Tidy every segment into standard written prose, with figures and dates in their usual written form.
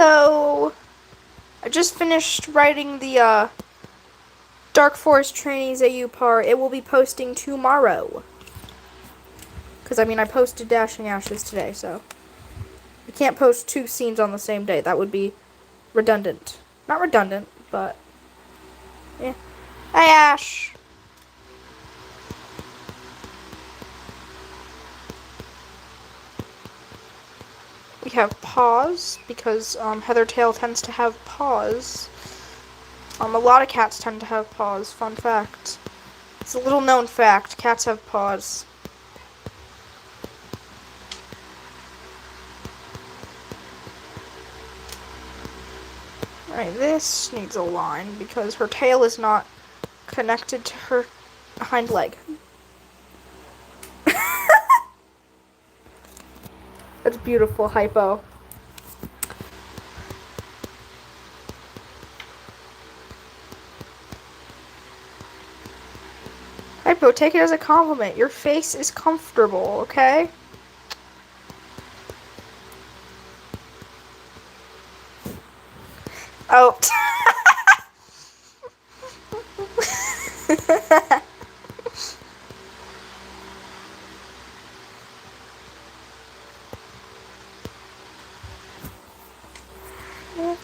Hello. I just finished writing the Dark Forest Trainees AU part. It will be posting tomorrow. Because, I posted Dashing Ashes today, so. I can't post two scenes on the same day. That would be redundant. Not redundant, but. Yeah. Hey, Ash. We have paws, because Heathertail tends to have paws. A lot of cats tend to have paws. Fun fact. It's a little known fact. Cats have paws. Alright, this needs a line because her tail is not connected to her hind leg. That's beautiful, Hypo. Hypo, take it as a compliment. Your face is comfortable, okay? Oh.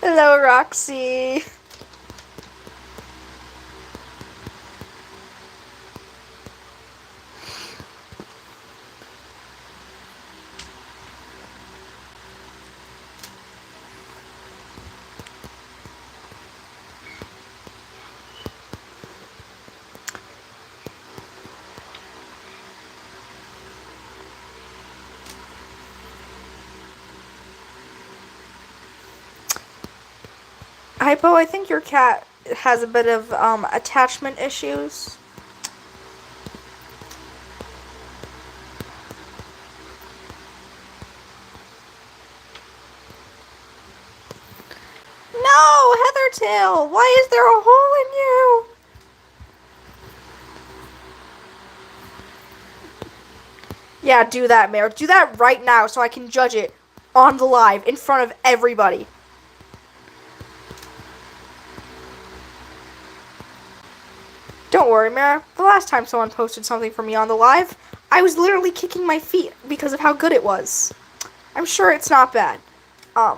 Hello, Roxy. Hypo, I think your cat has a bit of attachment issues. No, Heathertail, why is there a hole in you? Yeah, do that, Mayor. Do that right now so I can judge it on the live in front of everybody. Don't worry, Mara. The last time someone posted something for me on the live, I was literally kicking my feet because of how good it was. I'm sure it's not bad. Ash,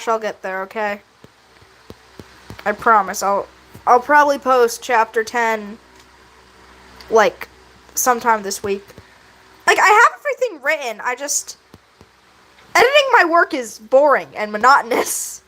I'll get there, okay? I promise. I'll probably post chapter 10 like sometime this week. Like, I have everything written. Editing my work is boring and monotonous.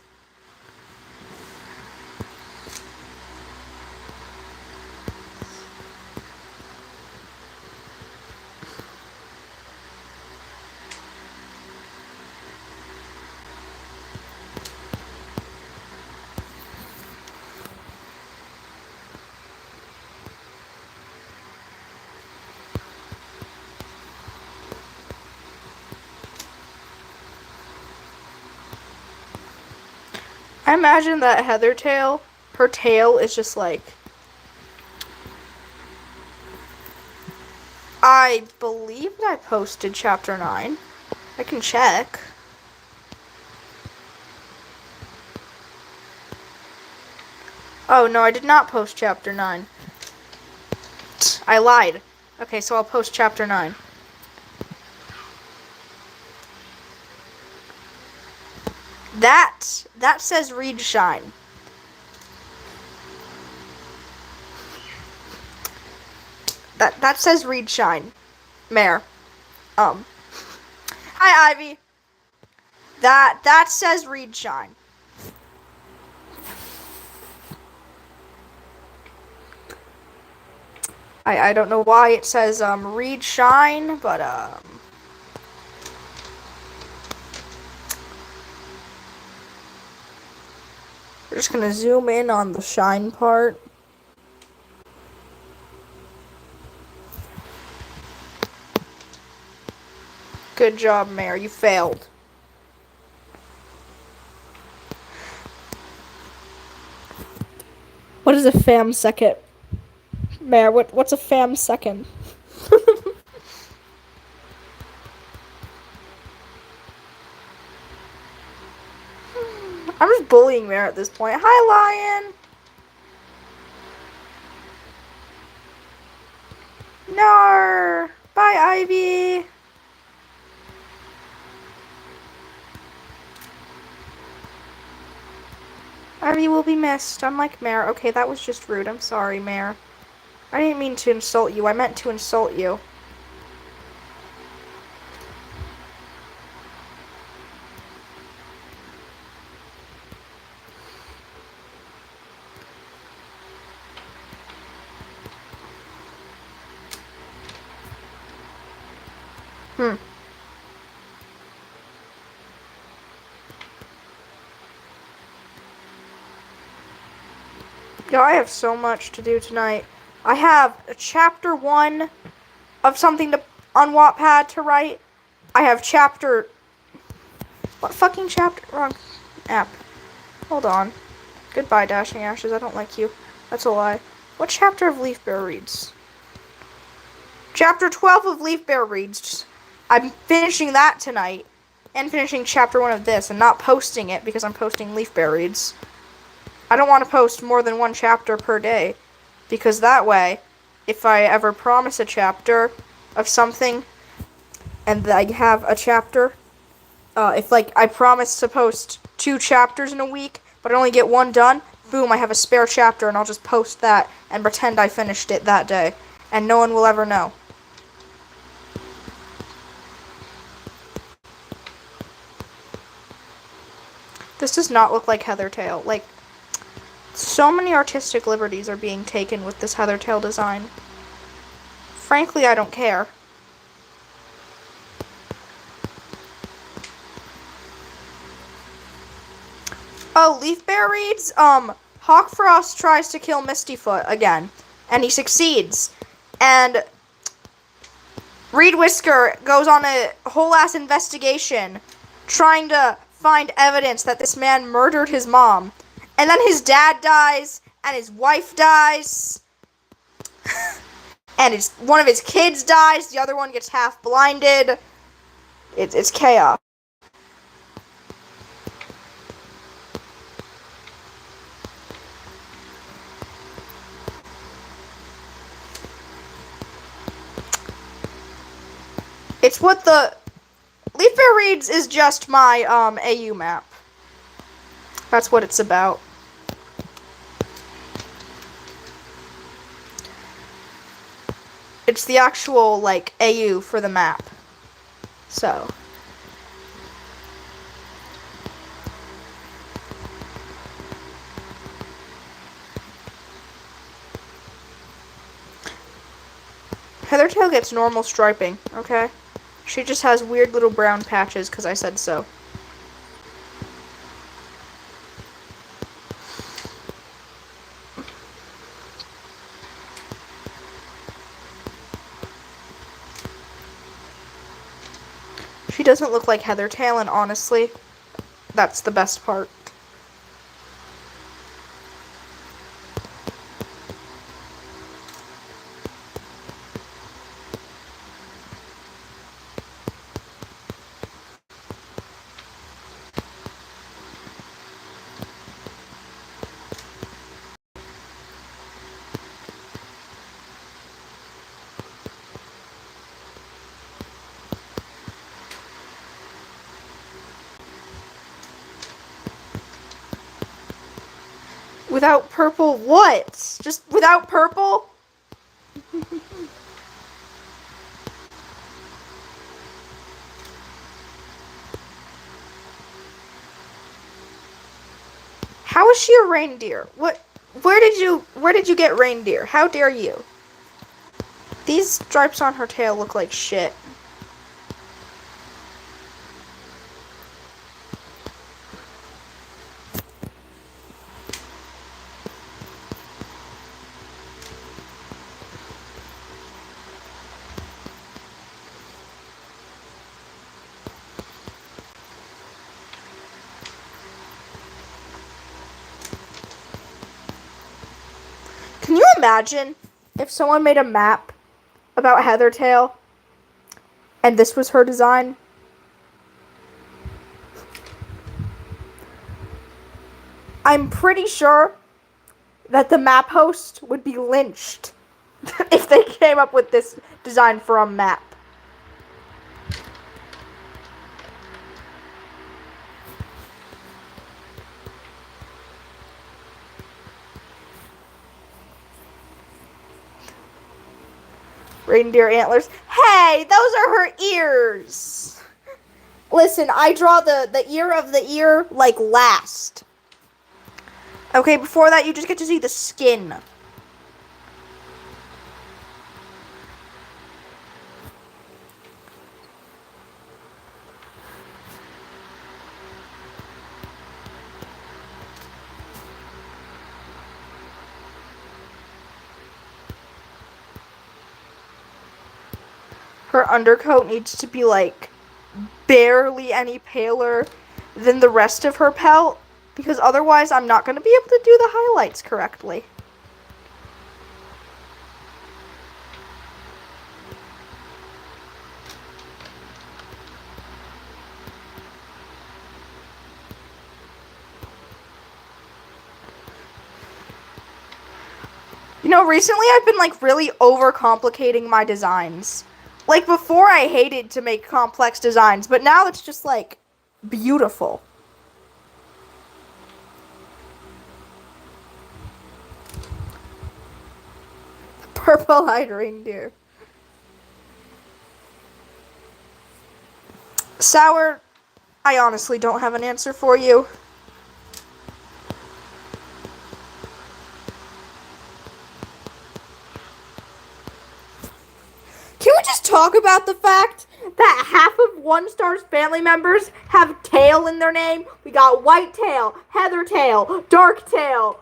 I imagine that Heathertail, her tail is just like... I believe I posted chapter 9. I can check. Oh, no, I did not post chapter 9. I lied. Okay, so I'll post chapter 9. That says Reed Shine. That says Reed Shine. Mare. Hi, Ivy. That says Reed Shine. I don't know why it says Reed Shine, but we're just gonna zoom in on the shine part. Good job, Mare. You failed. What is a fam second? Mare, what's a fam second? bullying Mare at this point. Hi, Lion! No! Bye, Ivy! Ivy will be missed, unlike Mare. Okay, that was just rude. I'm sorry, Mare. I didn't mean to insult you. I meant to insult you. Yo, I have so much to do tonight. I have a chapter 1 of something on Wattpad to write. I have chapter... What fucking chapter? Wrong app. Hold on. Goodbye, Dashing Ashes. I don't like you. That's a lie. What chapter of Leaf Bear reads? Chapter 12 of Leaf Bear reads. I'm finishing that tonight. And finishing chapter 1 of this and not posting it because I'm posting Leaf Bear reads. I don't want to post more than 1 chapter per day, because that way, if I ever promise a chapter of something, and I have a chapter, if like I promise to post 2 chapters in a week, but I only get 1 done, boom, I have a spare chapter, and I'll just post that and pretend I finished it that day, and no one will ever know. This does not look like Heathertail. Like, so many artistic liberties are being taken with this Heathertail design. Frankly, I don't care. Oh, Leaf Bear reads, Hawkfrost tries to kill Mistyfoot again, and he succeeds. And Reed Whisker goes on a whole-ass investigation trying to find evidence that this man murdered his mom. And then his dad dies, and his wife dies, and one of his kids dies, the other one gets half blinded. It's chaos. It's what the... Leaf Bear Reads is just my AU map. That's what it's about. It's the actual, like, AU for the map. So. Heathertail gets normal striping, okay? She just has weird little brown patches because I said so. She doesn't look like Heathertail, and honestly, that's the best part. Without purple what? Just without purple? How is she a reindeer? What? Where did you get reindeer? How dare you? These stripes on her tail look like shit. Can you imagine if someone made a map about Heathertail and this was her design? I'm pretty sure that the map host would be lynched if they came up with this design for a map. Reindeer antlers. Hey, those are her ears. Listen, I draw the ear of the ear like last. Okay, before that you just get to see the skin. Her undercoat needs to be like barely any paler than the rest of her pelt, because otherwise I'm not going to be able to do the highlights correctly. You know, recently I've been like really overcomplicating my designs. Like before I hated to make complex designs, but now it's just like beautiful. Purple-eyed reindeer. Sour, I honestly don't have an answer for you. Can we just talk about the fact that half of One Star's family members have tail in their name? We got Whitetail, Heathertail, Darktail.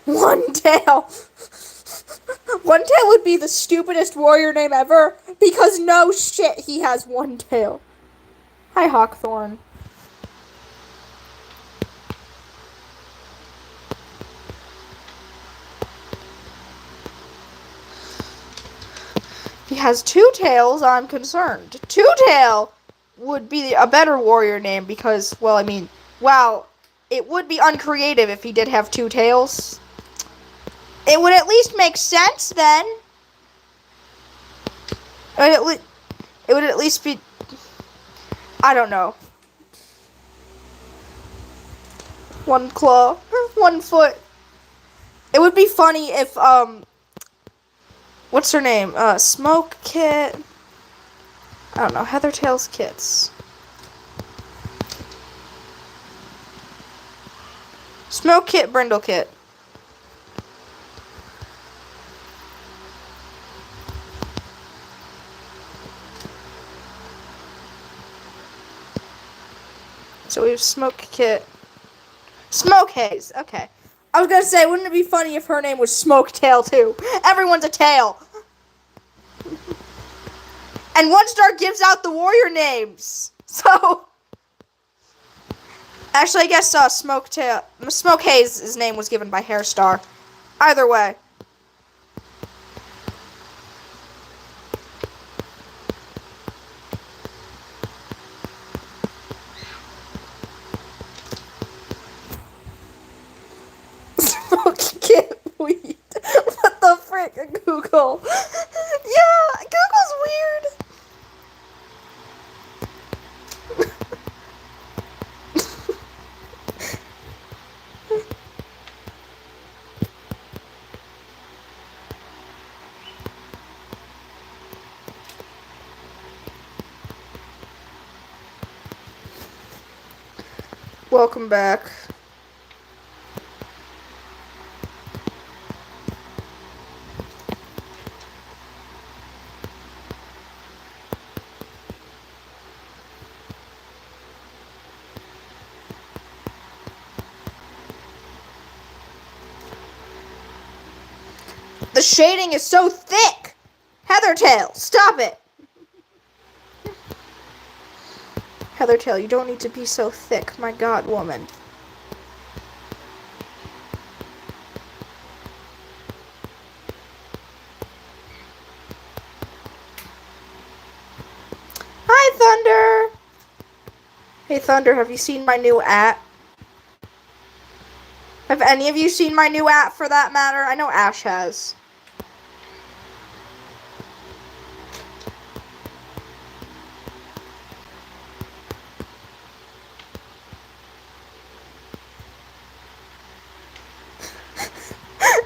One Tail. One Tail would be the stupidest warrior name ever, because no shit, he has one tail. Hi, Hawkthorn. He has two tails, I'm concerned. Two Tail would be a better warrior name because, well, I mean, wow, it would be uncreative if he did have two tails. It would at least make sense then. It would at least be, I don't know. One claw, one foot. It would be funny if, what's her name? Smoke Kit. I don't know, Heathertail's kits. Smoke Kit, Brindle Kit. So we have Smoke Kit. Smoke Haze, okay. I was gonna say, wouldn't it be funny if her name was Smoke Tail too? Everyone's a tail. And One Star gives out the warrior names. So, actually, I guess Smoke Haze, his name was given by Hairstar. Either way. Smoke Kit weed. What the frick, Google? Yeah, Google's weird. Welcome back. The shading is so thick! Heathertail, stop it! Heathertail, you don't need to be so thick. My god, woman. Hi, Thunder! Hey, Thunder, have you seen my new at? Have any of you seen my new at, for that matter? I know Ash has.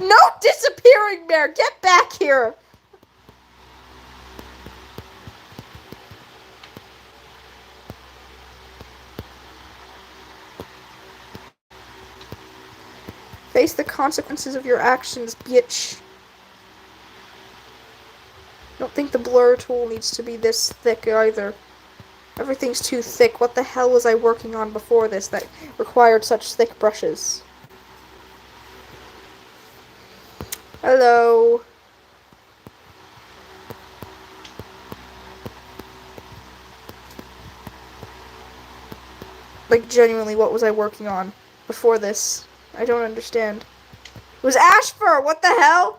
No disappearing bear! Get back here! Face the consequences of your actions, bitch. Don't think the blur tool needs to be this thick either. Everything's too thick. What the hell was I working on before this that required such thick brushes? Hello. Like, genuinely, what was I working on before this? I don't understand. It was Ashfur! What the hell?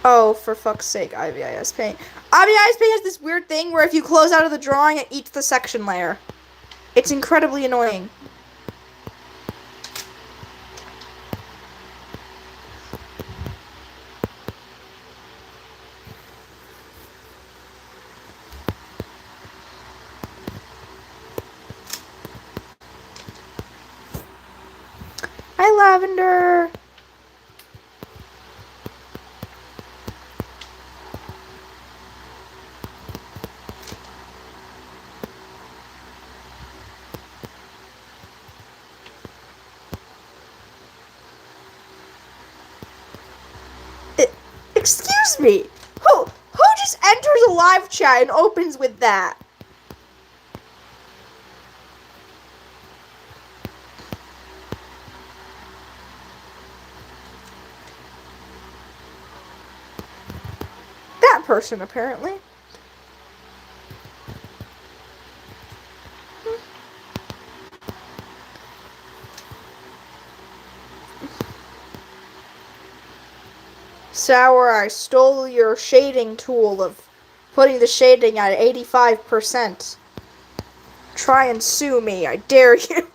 Oh, for fuck's sake, IVIS Paint. IVIS Paint has this weird thing where if you close out of the drawing, it eats the section layer. It's incredibly annoying. Hi, Lavender. Excuse me. Who just enters a live chat and opens with that? That person, apparently. Sour, I stole your shading tool of putting the shading at 85%. Try and sue me, I dare you.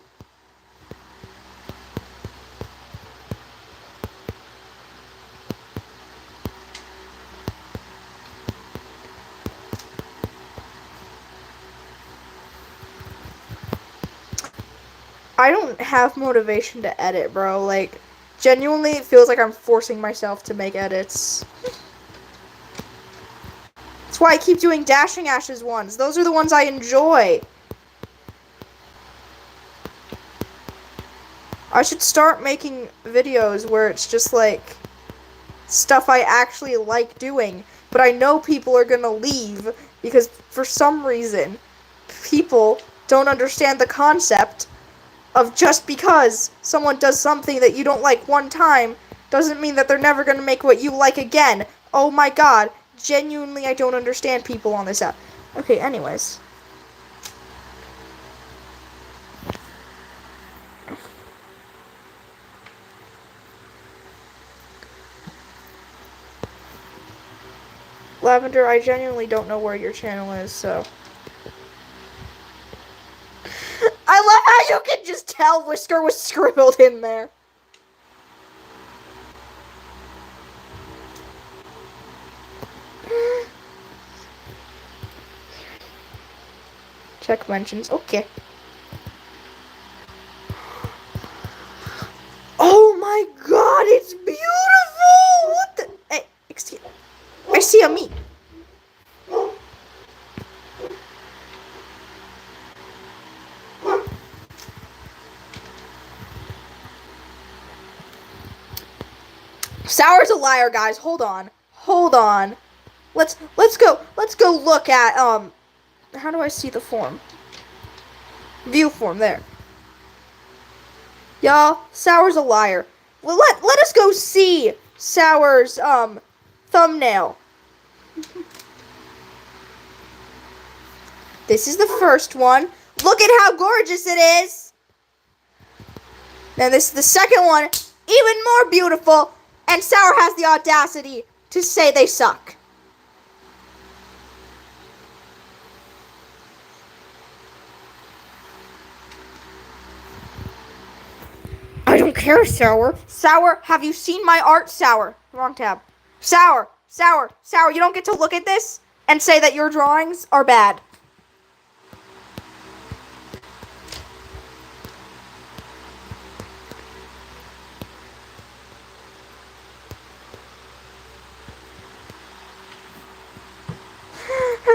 I don't have motivation to edit, bro. Like, genuinely, it feels like I'm forcing myself to make edits. That's why I keep doing Dashing Ashes ones. Those are the ones I enjoy. I should start making videos where it's just like stuff I actually like doing, but I know people are gonna leave because for some reason people don't understand the concept of just because someone does something that you don't like one time doesn't mean that they're never gonna make what you like again. Oh my god, genuinely I don't understand people on this app. Okay, anyways. Lavender, I genuinely don't know where your channel is, so. I love how you can just tell Whisker was scribbled in there. Check mentions. Okay. Oh my god, it's beautiful! What the? Hey, excuse me. I see a meat. Sour's a liar, guys. Hold on. Hold on. Let's go look at how do I see the form? View form there. Y'all, Sour's a liar. Well, let us go see Sour's thumbnail. This is the first one. Look at how gorgeous it is. Now this is the second one, even more beautiful, and Sour has the audacity to say they suck. I don't care, Sour. Sour, have you seen my art, Sour? Wrong tab. Sour, you don't get to look at this and say that your drawings are bad.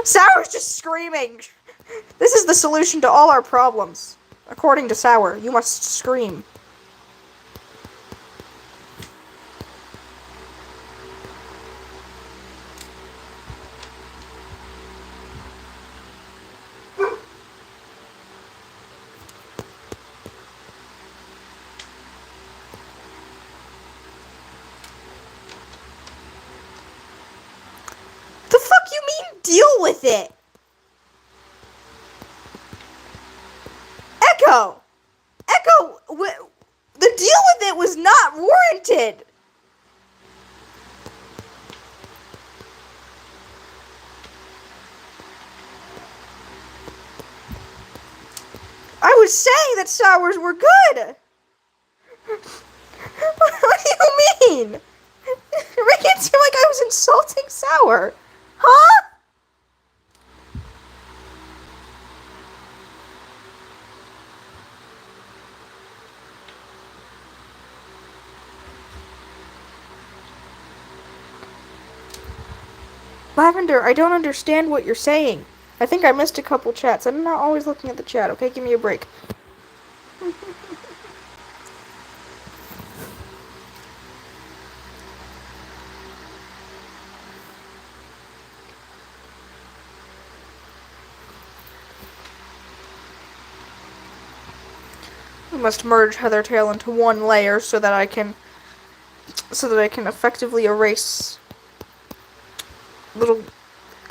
Sour's just screaming. This is the solution to all our problems. According to Sour, you must scream. The fuck you mean deal with it? Echo, the deal with it was not warranted. I was saying that Sours were good. What do you mean? You're making it seem like I was insulting Sour. Huh? Lavender, I don't understand what you're saying. I think I missed a couple chats. I'm not always looking at the chat, okay? Give me a break. I must merge Heathertail into one layer so that I can effectively erase little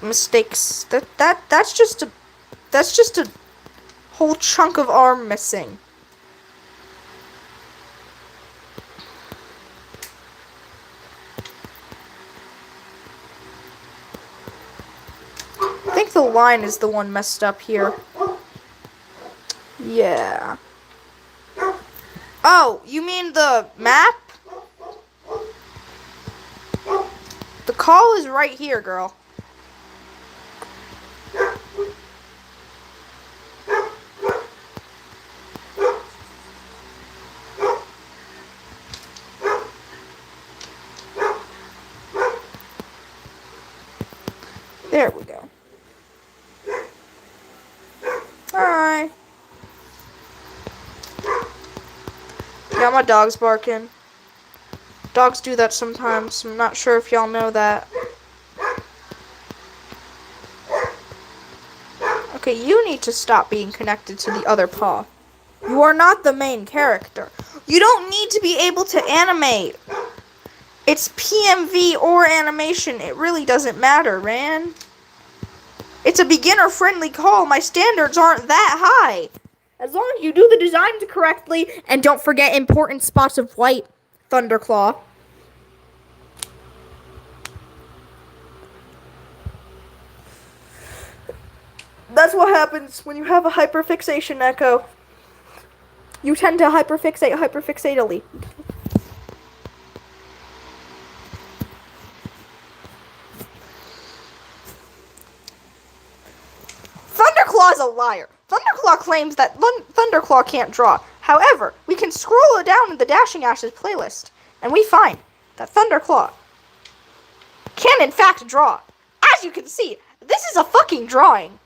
mistakes. That's just a whole chunk of arm missing. I think the line is the one messed up here. Yeah. Oh, you mean the map? The call is right here, girl. There we go. Hi. Yeah, my dog's barking. Dogs do that sometimes. I'm not sure if y'all know that. Okay, you need to stop being connected to the other paw. You are not the main character. You don't need to be able to animate. It's PMV or animation. It really doesn't matter, man. It's a beginner-friendly call. My standards aren't that high. As long as you do the designs correctly and don't forget important spots of white, Thunderclaw. That's what happens when you have a hyperfixation, Echo. You tend to hyperfixatedly. Thunderclaw is a liar. Thunderclaw claims that Thunderclaw can't draw. However, we can scroll down in the Dashing Ashes playlist, and we find that Thunderclaw can in fact draw. As you can see, this is a fucking drawing.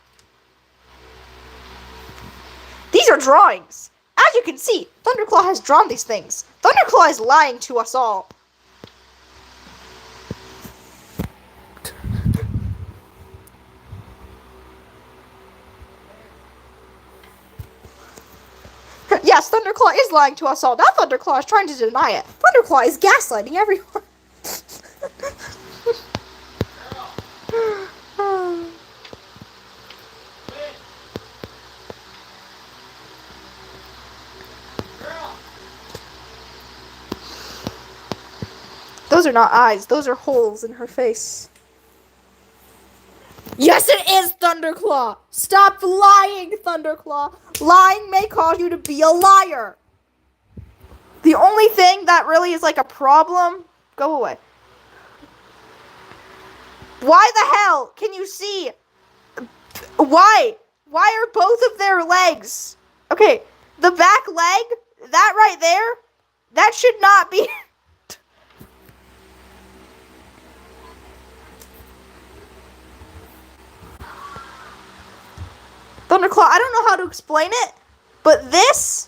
These are drawings. As you can see, Thunderclaw has drawn these things. Thunderclaw is lying to us all. Yes, Thunderclaw is lying to us all. Now Thunderclaw is trying to deny it. Thunderclaw is gaslighting everyone. Those are not eyes. Those are holes in her face. Yes, it is Thunderclaw. Stop lying, Thunderclaw. Lying may cause you to be a liar. The only thing that really is like a problem... Go away. Why the hell can you see... Why? Why are both of their legs... Okay, the back leg, that right there, that should not be... Thunderclaw, I don't know how to explain it, but this,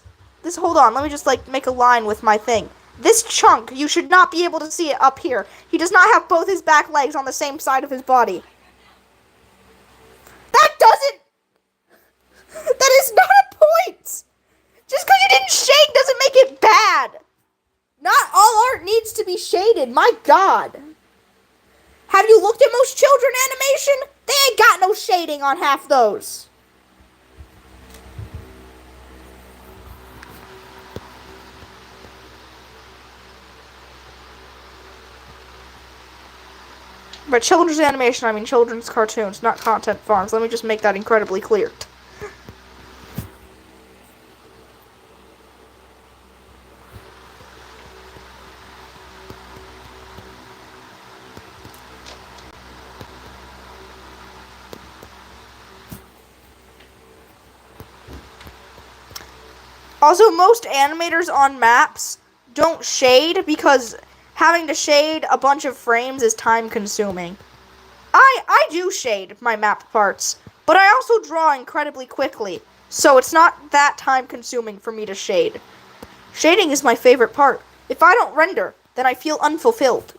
hold on, let me just like make a line with my thing. This chunk, you should not be able to see it up here. He does not have both his back legs on the same side of his body. That is not a point. Just because you didn't shade doesn't make it bad. Not all art needs to be shaded, my God. Have you looked at most children animation? They ain't got no shading on half those. By children's animation, I mean children's cartoons, not content farms. Let me just make that incredibly clear. Also, most animators on maps don't shade because having to shade a bunch of frames is time consuming. I do shade my map parts, but I also draw incredibly quickly, so it's not that time consuming for me to shade. Shading is my favorite part. If I don't render, then I feel unfulfilled.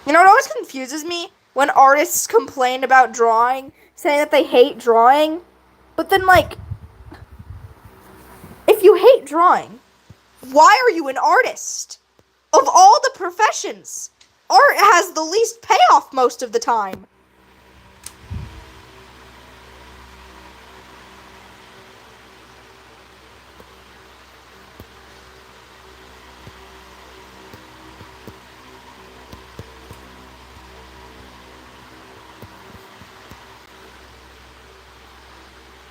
You know what always confuses me? When artists complain about drawing, saying that they hate drawing, but then, like, if you hate drawing, why are you an artist? Of all the professions, art has the least payoff most of the time.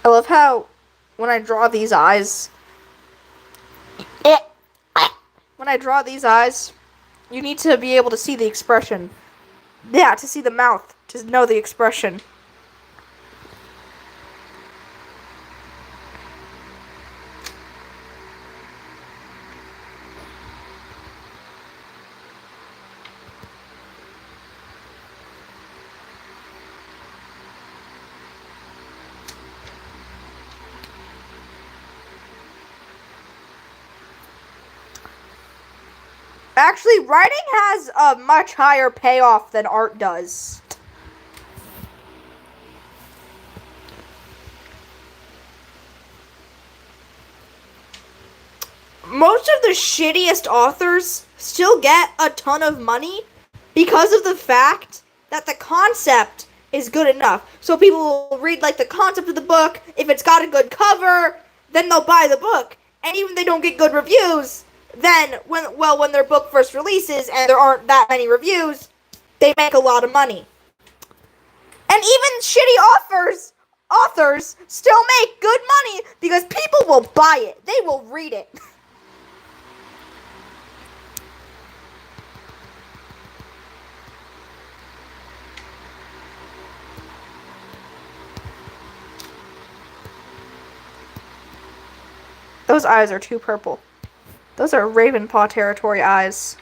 I love how when I draw these eyes, you need to be able to see the expression. Yeah, to see the mouth, to know the expression. Actually, writing has a much higher payoff than art does. Most of the shittiest authors still get a ton of money because of the fact that the concept is good enough. So people will read like the concept of the book. If it's got a good cover, then they'll buy the book. And even if they don't get good reviews, then when their book first releases and there aren't that many reviews, they make a lot of money. And even shitty authors still make good money because people will buy it. They will read it. Those eyes are too purple. Those are Ravenpaw territory eyes.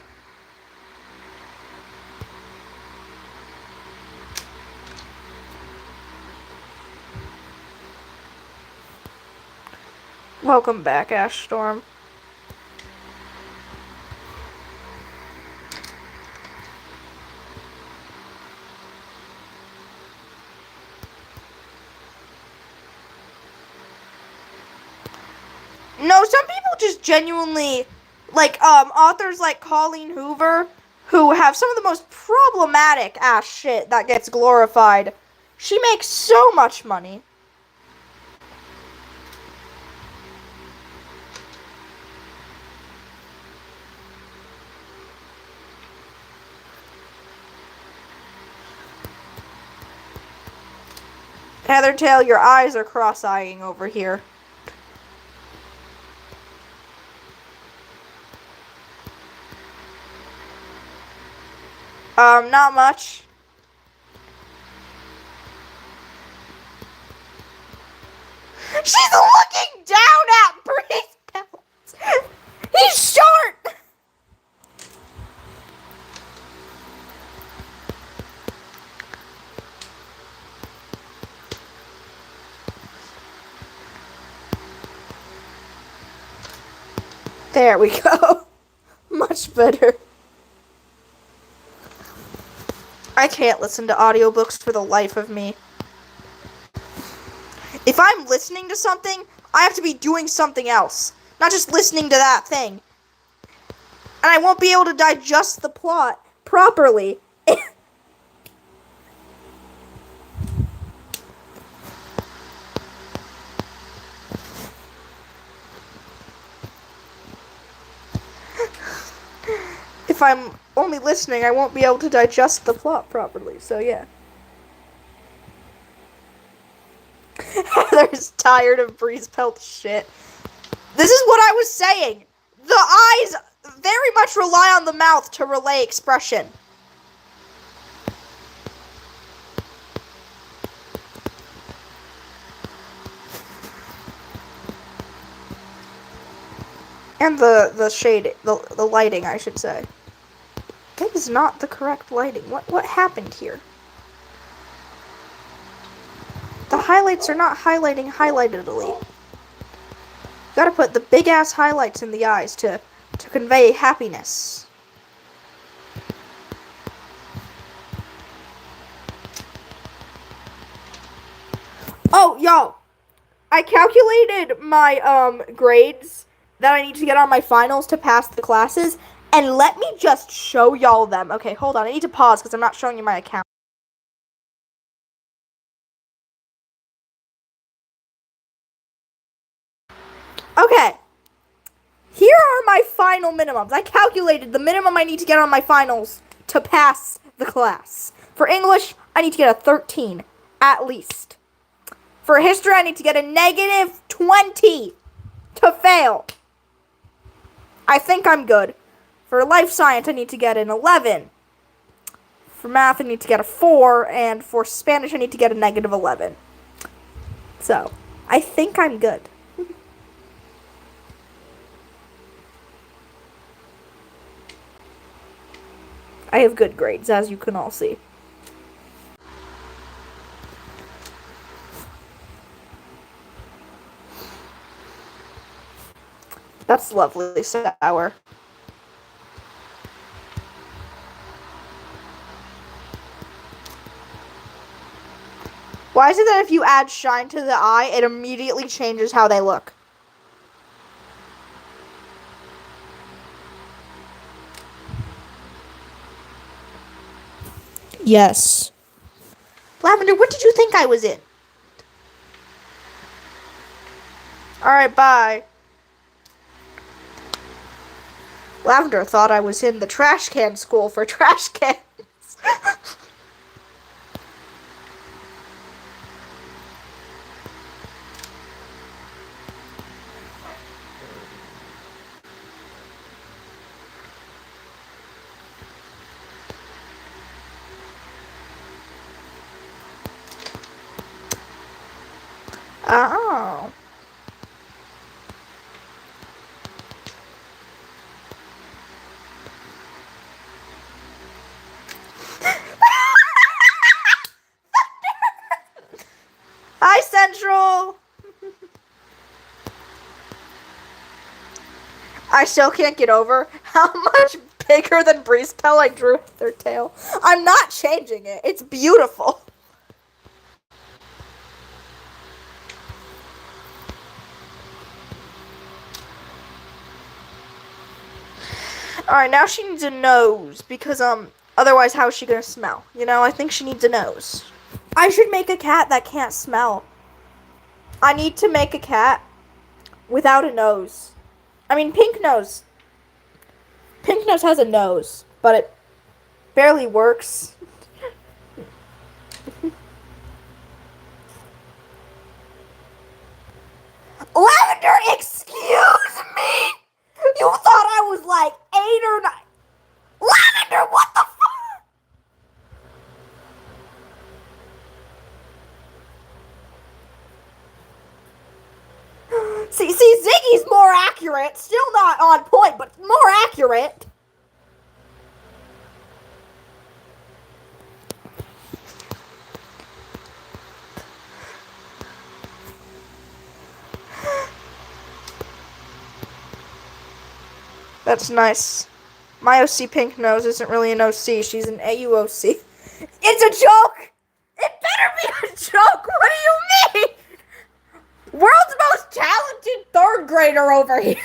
Welcome back, Ash Storm. No, some people just genuinely, like, authors like Colleen Hoover, who have some of the most problematic ass shit that gets glorified. She makes so much money. Heathertail, your eyes are cross-eyeing over here. Not much. She's looking down at Breeze Pelts. He's short. There we go. Much better. I can't listen to audiobooks for the life of me. If I'm listening to something, I have to be doing something else. Not just listening to that thing. And I won't be able to digest the plot properly. If I'm only listening, I won't be able to digest the plot properly, so yeah. Heather's tired of Breeze Pelt's shit. This is what I was saying. The eyes very much rely on the mouth to relay expression. And the shade, the lighting, I should say. That is not the correct lighting. What happened here? The highlights are not highlighting highlightedly. Gotta put the big ass highlights in the eyes to convey happiness. Oh, yo. I calculated my grades that I need to get on my finals to pass the classes, and let me just show y'all them. Okay, hold on. I need to pause because I'm not showing you my account. Okay. Here are my final minimums. I calculated the minimum I need to get on my finals to pass the class. For English, I need to get a 13, at least. For history, I need to get a negative 20 to fail. I think I'm good. For life science, I need to get an 11. For math, I need to get a 4. And for Spanish, I need to get a negative 11. So, I think I'm good. I have good grades, as you can all see. That's lovely sour. Why is it that if you add shine to the eye, it immediately changes how they look? Yes. Lavender, what did you think I was in? Alright, bye. Lavender thought I was in the trash can school for trash cans. Oh. Hi, Central. I still can't get over how much bigger than Breeze Pell I drew their tail. I'm not changing it. It's beautiful. Alright, now she needs a nose, because, otherwise how is she gonna smell? You know, I think she needs a nose. I should make a cat that can't smell. I need to make a cat without a nose. I mean, Pink Nose. Pink Nose has a nose, but it barely works. Lavender, excuse me! You thought I was like 8 or 9. Lavender, what the fuck? See, Ziggy's more accurate. Still not on point, but more accurate. That's nice. My OC Pink Nose isn't really an OC. She's an AUOC. It's a joke! It better be a joke! What do you mean? World's most talented 3rd grader over here.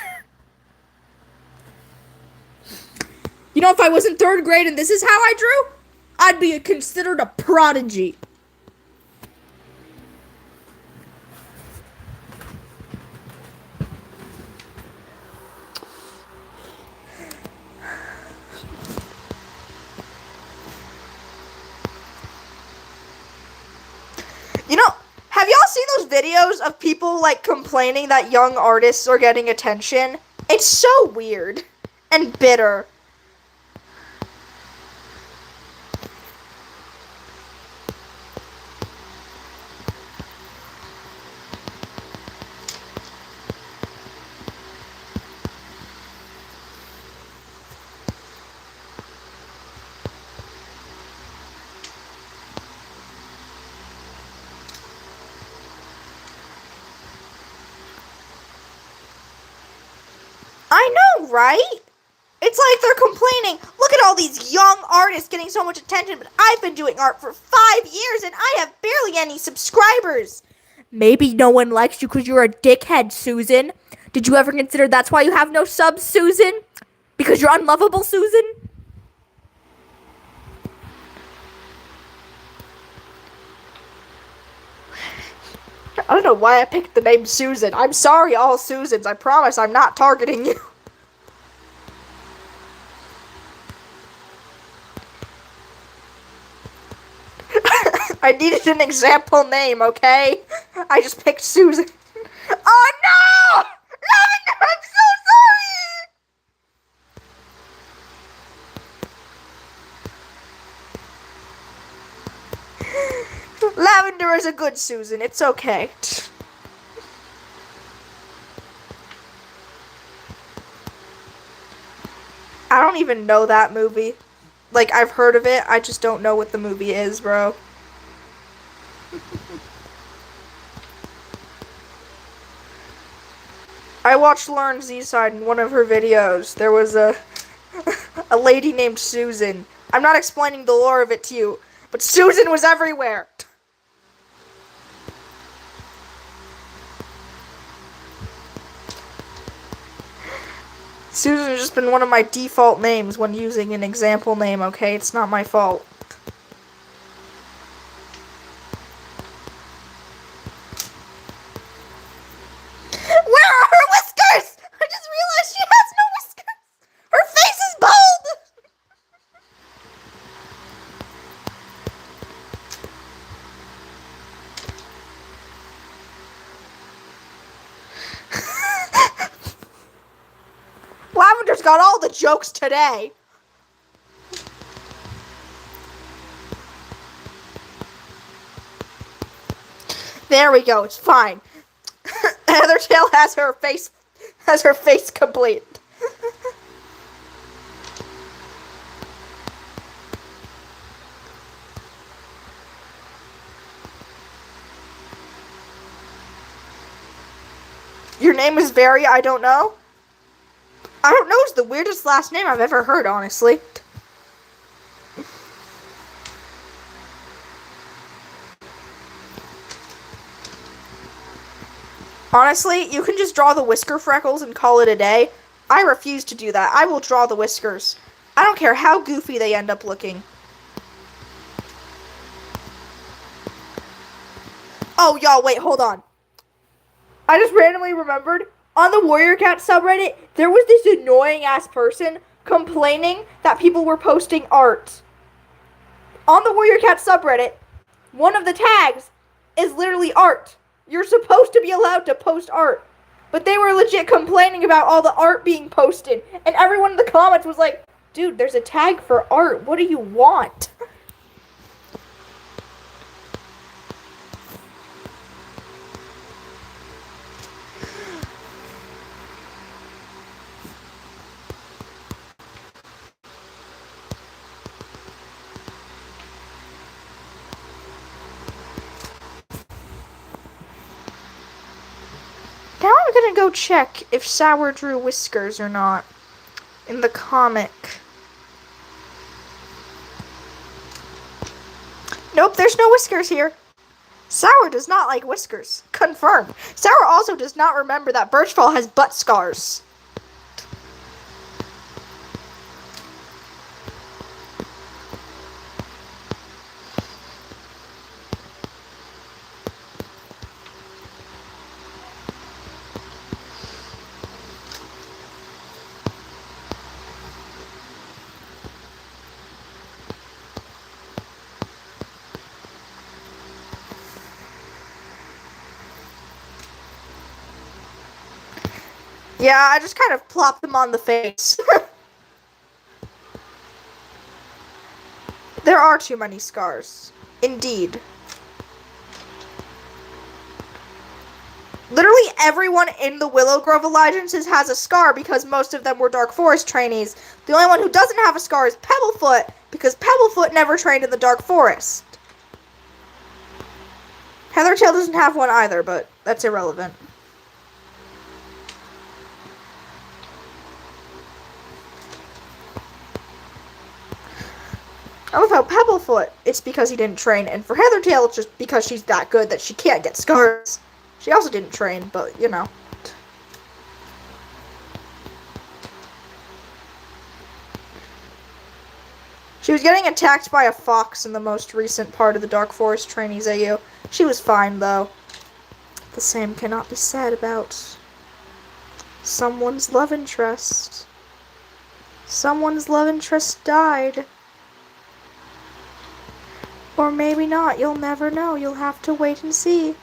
You know, if I was in 3rd grade and this is how I drew, I'd be considered a prodigy. You know, have y'all seen those videos of people, like, complaining that young artists are getting attention? It's so weird and bitter. I know, right? It's like they're complaining, look at all these young artists getting so much attention, but I've been doing art for 5 years and I have barely any subscribers. Maybe no one likes you because you're a dickhead, Susan. Did you ever consider that's why you have no subs, Susan? Because you're unlovable, Susan? I don't know why I picked the name Susan. I'm sorry, all Susans. I promise I'm not targeting you. I needed an example name, okay? I just picked Susan. Oh no! Lavender, I'm so sorry! Lavender is a good Susan. It's okay. I don't even know that movie. Like, I've heard of it. I just don't know what the movie is, bro. I watched Lauren Z-Side in one of her videos. There was a lady named Susan. I'm not explaining the lore of it to you, but Susan was everywhere. Susan has just been one of my default names when using an example name, okay? It's not my fault. Where are her whiskers? I just realized she has no whiskers. Her face is bald. Lavender's got all the jokes today. There we go. It's fine. Heathertail has her face complete. Your name is I don't know. I don't know, it's the weirdest last name I've ever heard, honestly. Honestly, you can just draw the whisker freckles and call it a day. I refuse to do that. I will draw the whiskers. I don't care how goofy they end up looking. Oh, y'all, wait, hold on. I just randomly remembered, on the Warrior Cat subreddit, there was this annoying-ass person complaining that people were posting art. On the Warrior Cat subreddit, one of the tags is literally art. You're supposed to be allowed to post art. But they were legit complaining about all the art being posted. And everyone in the comments was like, dude, there's a tag for art. What do you want? Now I'm gonna go check if Sour drew whiskers or not in the comic. Nope, there's no whiskers here. Sour does not like whiskers. Confirmed. Sour also does not remember that Birchfall has butt scars. Yeah, I just kind of plopped them on the face. There are too many scars. Indeed. Literally everyone in the Willow Grove Allegiances has a scar because most of them were Dark Forest trainees. The only one who doesn't have a scar is Pebblefoot because Pebblefoot never trained in the Dark Forest. Heathertail doesn't have one either, but that's irrelevant. I love how Pebblefoot, it's because he didn't train, and for Heathertail, it's just because she's that good that she can't get scars. She also didn't train, but, you know. She was getting attacked by a fox in the most recent part of the Dark Forest Trainees AU. She was fine, though. The same cannot be said about someone's love interest. Someone's love interest died. Or maybe not. You'll never know. You'll have to wait and see.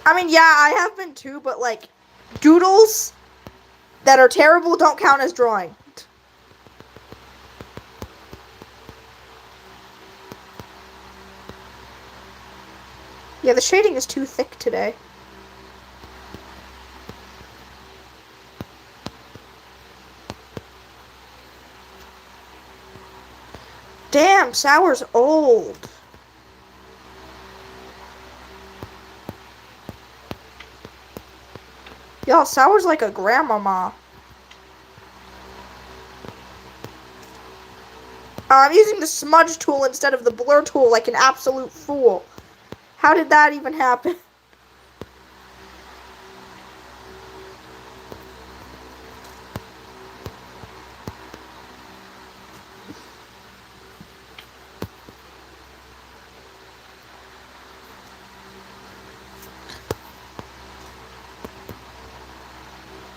I mean, yeah, I have been too, but, like, doodles that are terrible don't count as drawing. Yeah, the shading is too thick today. Damn, Sour's old. Y'all, Sour's like a grandmama. I'm using the smudge tool instead of the blur tool like an absolute fool. How did that even happen?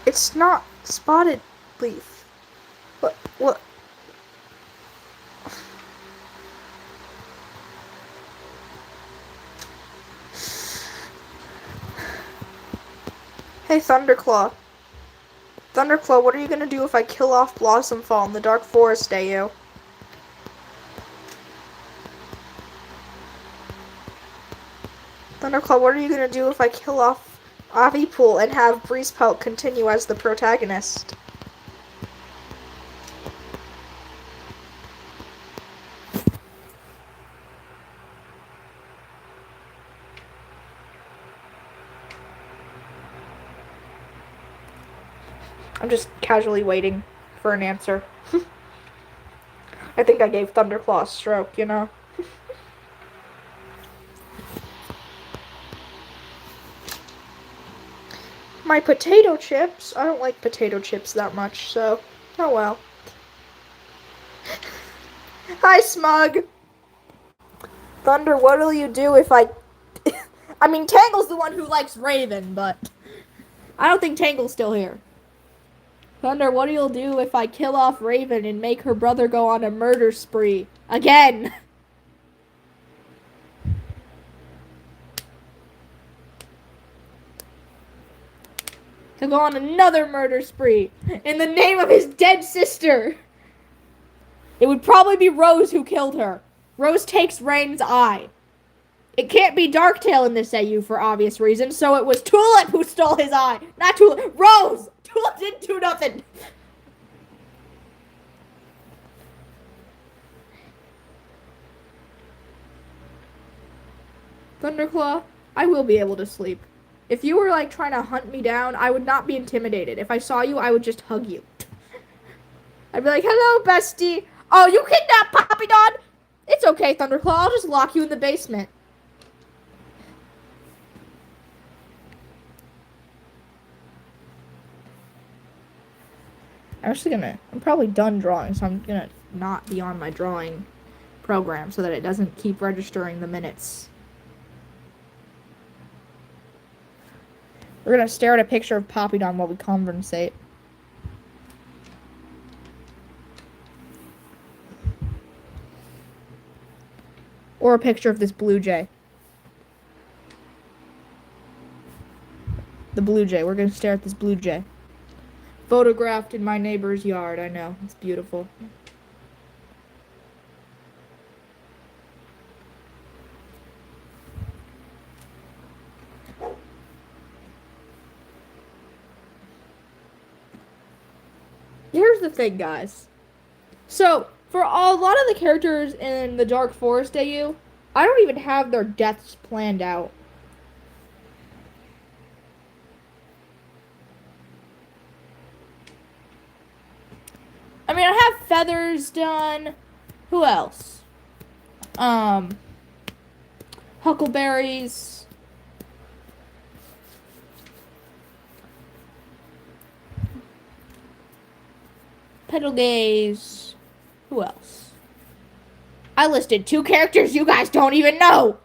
It's not spotted leaf. What? Hey, Thunderclaw. Thunderclaw, what are you gonna do if I kill off Blossomfall in the Dark Forest, AU? Thunderclaw, what are you gonna do if I kill off Avipool and have Breezepelt continue as the protagonist? I'm just casually waiting for an answer. I think I gave Thunderclaw a stroke, you know? my potato chips. I don't like potato chips that much, so oh well. Hi, Smug. Thunder, what'll you do if I... I mean, Tangle's the one who likes Raven, but I don't think Tangle's still here. Thunder, what'll you do if I kill off Raven and make her brother go on a murder spree? Again! He'll go on another murder spree in the name of his dead sister. It would probably be Rose who killed her. Rose takes Rain's eye. It can't be Darktail in this AU for obvious reasons, so it was Tulip who stole his eye. Not Tulip. Rose! Tulip didn't do nothing. Thunderclaw, I will be able to sleep. If you were, like, trying to hunt me down, I would not be intimidated. If I saw you, I would just hug you. I'd be like, hello, bestie. Oh, you kidnapped Papidon? It's okay, Thunderclaw. I'll just lock you in the basement. I'm probably done drawing, so I'm gonna not be on my drawing program so that it doesn't keep registering the minutes. We're gonna stare at a picture of Papidon while we conversate. Or a picture of this blue jay. The blue jay. We're gonna stare at this blue jay. Photographed in my neighbor's yard. I know. It's beautiful. Here's the thing, guys. So, for a lot of the characters in the Dark Forest AU, I don't even have their deaths planned out. I mean, I have Feathers done. Who else? Huckleberries. Petalgaze. Who else? I listed 2 characters you guys don't even know.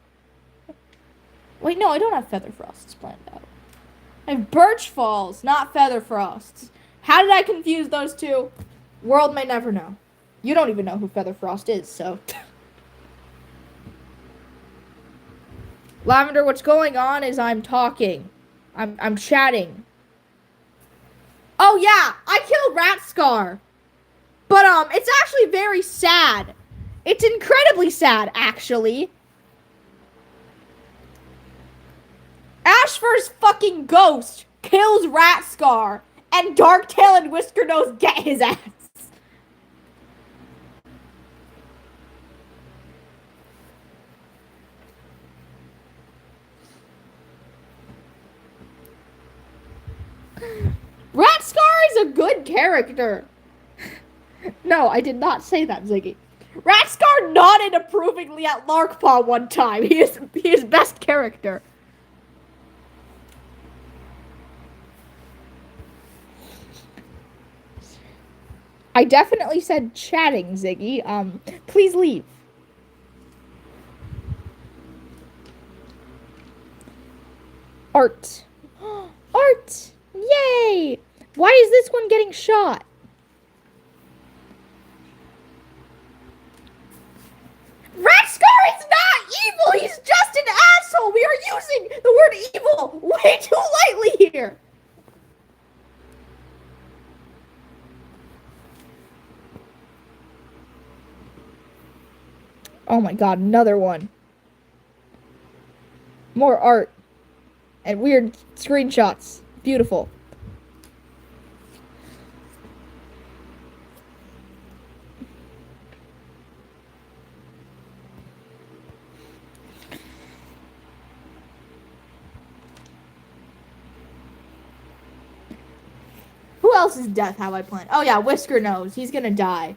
Wait, no, I don't have Featherfrosts planned out. I have Birch Falls, not Featherfrosts. How did I confuse those two? World may never know. You don't even know who Featherfrost is, so. Lavender, what's going on is I'm talking. I'm chatting. Oh yeah, I killed Ratscar. But it's actually very sad. It's incredibly sad, actually. Ashfur's fucking ghost kills Ratscar, and Darktail and Whiskernose get his ass. Ratscar is a good character. No, I did not say that, Ziggy. Ratscar nodded approvingly at Larkpaw one time. He is best character. I definitely said chatting, Ziggy. Please leave. Art. Art! Yay! Why is this one getting shot? Ratscar is not evil! He's just an asshole! We are using the word evil way too lightly here! Oh my god, another one. More art. And weird screenshots. Beautiful. Who else's death have I planned? Oh yeah, Whiskernose. He's gonna die.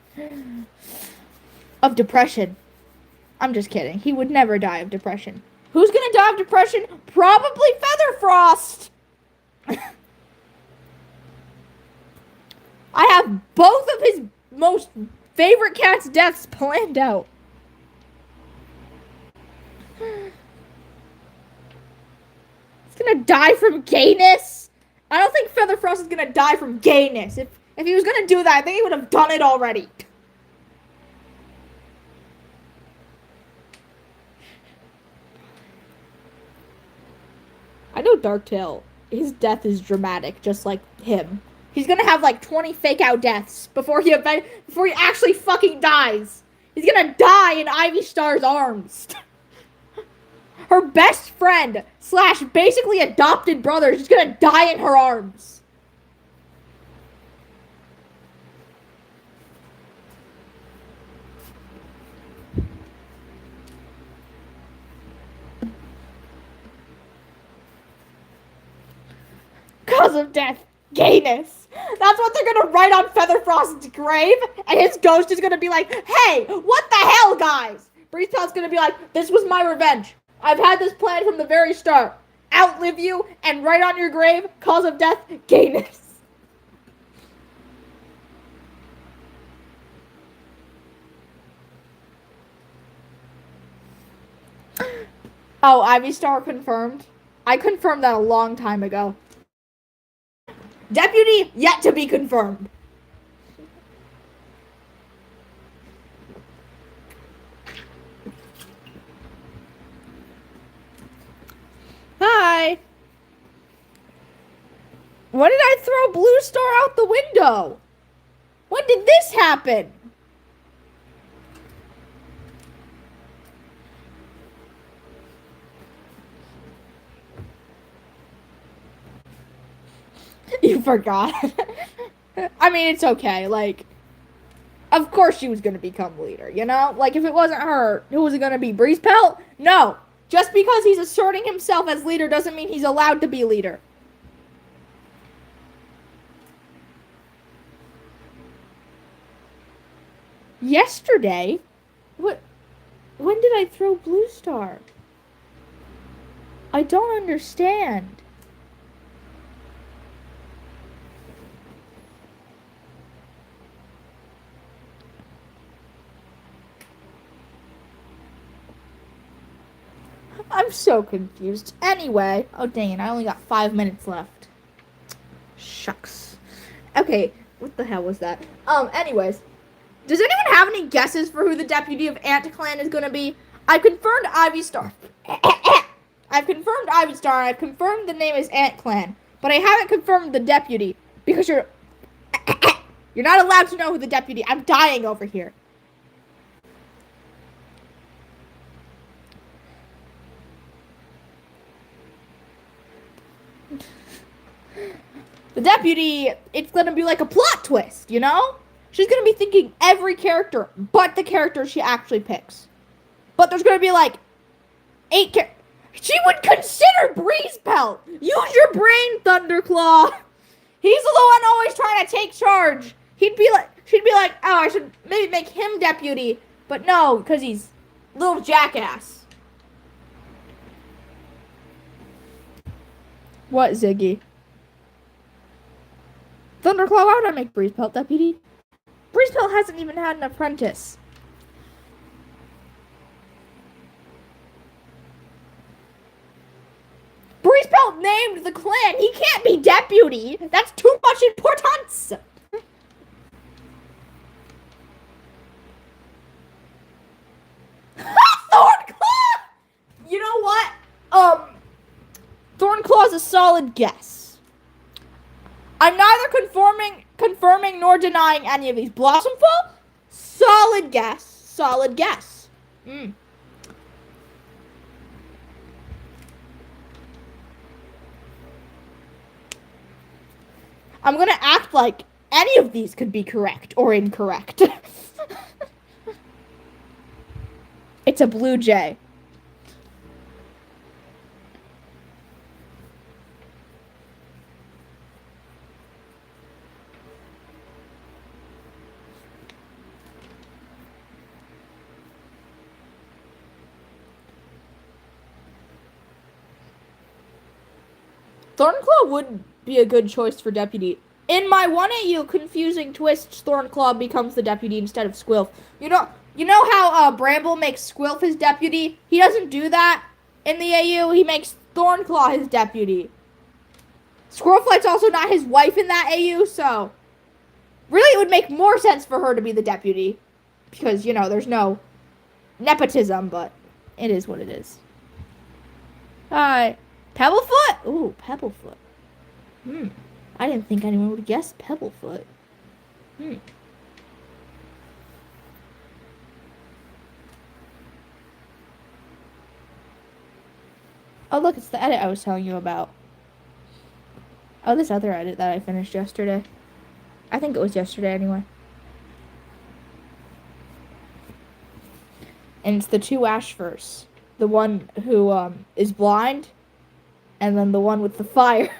Of depression. I'm just kidding. He would never die of depression. Who's gonna die of depression? Probably Featherfrost! have both of his most favorite cat's deaths planned out. He's gonna die from gayness? I don't think Featherfrost is gonna die from gayness. If he was gonna do that, I think he would have done it already. I know Darktail, his death is dramatic, just like him. He's gonna have like 20 fake out deaths before he actually fucking dies. He's gonna die in Ivy Star's arms. Her best friend / basically adopted brother is just gonna die in her arms. Cause of death, gayness. That's what they're gonna write on Featherfrost's grave, and his ghost is gonna be like, hey, what the hell, guys? Breezepelt's gonna be like, this was my revenge. I've had this plan from the very start. Outlive you, and write on your grave, cause of death, gayness. Oh, Ivy Star confirmed. I confirmed that a long time ago. Deputy, yet to be confirmed. Hi. When did I throw Blue Star out the window? When did this happen? You forgot. I mean, it's okay. Like, of course she was gonna become leader, you know? Like, if it wasn't her, who was it gonna be? Breezepelt? No. Just because he's asserting himself as leader doesn't mean he's allowed to be leader. Yesterday? What? When did I throw Blue Star? I don't understand. I'm so confused. Anyway, oh dang it, I only got 5 minutes left. Shucks. Okay, what the hell was that? Anyways, does anyone have any guesses for who the deputy of Ant Clan is gonna be? I've confirmed Ivy Star. I've confirmed Ivy Star, and I've confirmed the name is Ant Clan, but I haven't confirmed the deputy because you're not allowed to know who the deputy. I'm dying over here. The deputy, it's gonna be like a plot twist, you know? She's gonna be thinking every character but the character she actually picks. But there's gonna be like 8 characters. She would consider Breezepelt! Use your brain, Thunderclaw! He's the one always trying to take charge. She'd be like, oh, I should maybe make him deputy. But no, because he's a little jackass. What, Ziggy? Thunderclaw, why would I make Breezepelt deputy? Breezepelt hasn't even had an apprentice. Breezepelt named the clan. He can't be deputy. That's too much importance. Thornclaw! You know what? Thornclaw's a solid guess. I'm neither confirming nor denying any of these. Blossomfall? Solid guess. Solid guess. I'm gonna act like any of these could be correct or incorrect. It's a blue jay. Thornclaw would be a good choice for deputy. In my 1AU, Confusing Twists, Thornclaw becomes the deputy instead of Squilf. You know how Bramble makes Squilf his deputy? He doesn't do that in the AU. He makes Thornclaw his deputy. Squirrelflight's also not his wife in that AU, so really it would make more sense for her to be the deputy. Because, there's no nepotism, but it is what it is. Hi. Pebblefoot? Ooh, Pebblefoot. I didn't think anyone would guess Pebblefoot. Oh, look, it's the edit I was telling you about. Oh, this other edit that I finished yesterday. I think it was yesterday anyway. And it's the two Ashfurs. The one who is blind, and then the one with the fire.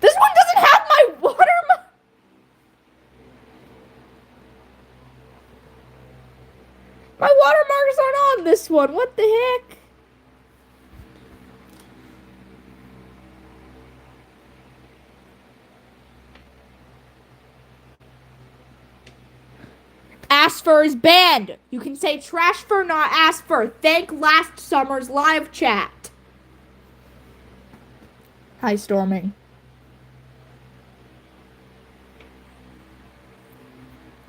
This one doesn't have my watermark. My watermarks aren't on this one. What the heck? Asfur is banned. You can say Trashfur, not Asfur. Thank last summer's live chat. Hi, Storming.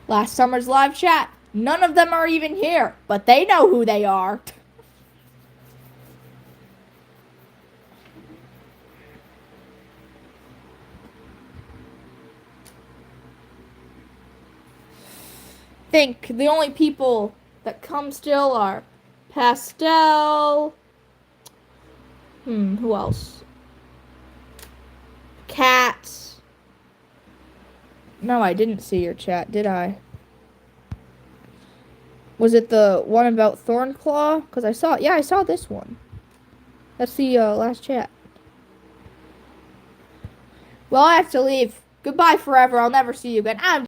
Last summer's live chat. None of them are even here, but they know who they are. Think the only people that come still are Pastel. Who else? Cat. No, I didn't see your chat, did I? Was it the one about Thornclaw? Because I saw this one. That's the last chat. Well, I have to leave. Goodbye forever. I'll never see you again. I'm